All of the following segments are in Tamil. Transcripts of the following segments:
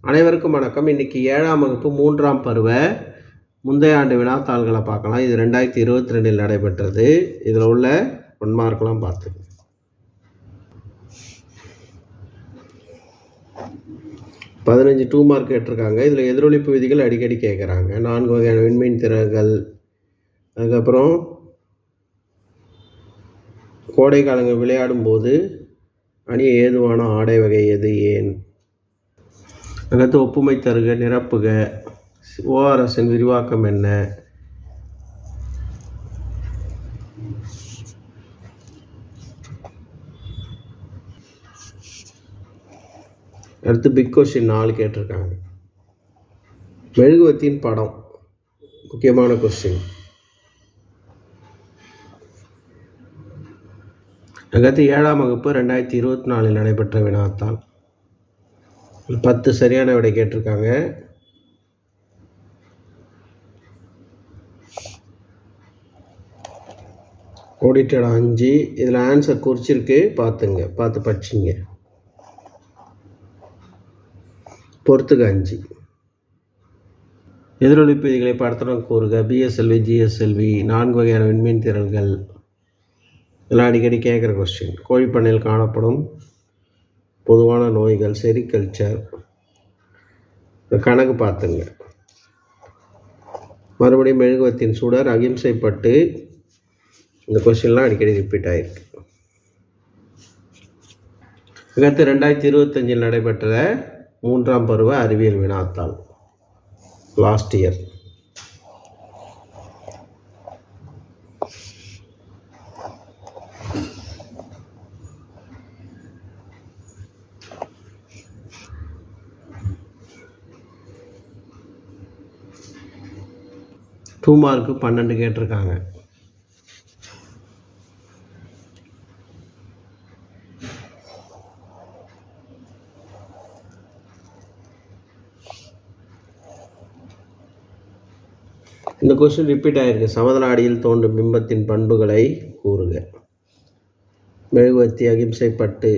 அனைவருக்கும் வணக்கம். இன்றைக்கி 7ஆம் வகுப்பு 3ஆம் பருவ முந்தைய ஆண்டு வினாத்தாள்களை பார்க்கலாம். இது 2022 நடைபெற்றது. இதில் உள்ள 1 மார்க்லாம் பார்த்துங்க. பதினஞ்சு 2 மார்க் கேட்டிருக்காங்க. இதில் எதிரொலிப்பு விதிகள் அடிக்கடி கேட்குறாங்க. 4 வகையான விண்மீன் திறன்கள், அதுக்கப்புறம் கோடை காலங்கள் விளையாடும் போது அணிய ஏதுவான ஆடை வகை எது, ஏன்? அடுத்து ஒப்புமை தருக, நிரப்புக, ஓஆர்எஸ்ஸின் விரிவாக்கம் என்ன? அடுத்து பிக் கொஸ்டின் 4 கேட்டிருக்காங்க. மெழுகுவத்தின் படம் முக்கியமான கொஸ்டின். அடுத்து 7ஆம் வகுப்பு 2024 நடைபெற்ற வினாத்தாள். 10 சரியான விடை கேட்டிருக்காங்க. ஓடிட்டட் 5. இதில் ஆன்சர் குறிச்சிருக்கு, பார்த்து படிச்சிங்க. பொறுத்துக்க 5. எதிரொலிப்பு விதிகளை படத்துடன் கூறுக. பிஎஸ்எல்வி, ஜிஎஸ்எல்வி, 4 வகையான விண்மீன் திறன்கள், இதெல்லாம் அடிக்கடி கேட்குற கொஸ்டின். கோழிப்பண்ணையில் காணப்படும் பொதுவான நோய்கள், செரிகல்ச்சர், கணக்கு பார்த்துங்க. மறுபடியும் மெழுகுவத்தின் சுடர், அகிம்சைப்பட்டு, இந்த கொஸ்டின்லாம் அடிக்கடி ரிப்பீட் ஆகிருக்கு. அடுத்து 2025 நடைபெற்ற 3ஆம் பருவ அறிவியல் வினாத்தாள், லாஸ்ட் இயர். டூ மார்க்கு 12 கேட்டிருக்காங்க. இந்த கொஸ்டின் ரிப்பீட் ஆகிருக்கு. சமதள அடியில் தோன்றும் பிம்பத்தின் பண்புகளை கூறுக. மெழுகுவத்தி, அகிம்சைப்பட்டு,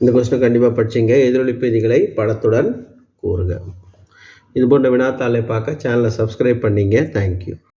இந்த கொஸ்டினை கண்டிப்பாக படிச்சிங்க. எதிரொலிப்பு விதிகளை படத்துடன் கூறுக. இது போன்ற வினாத்தாளை பார்க்க சேனலை சப்ஸ்கிரைப் பண்ணிங்க. தேங்க்யூ.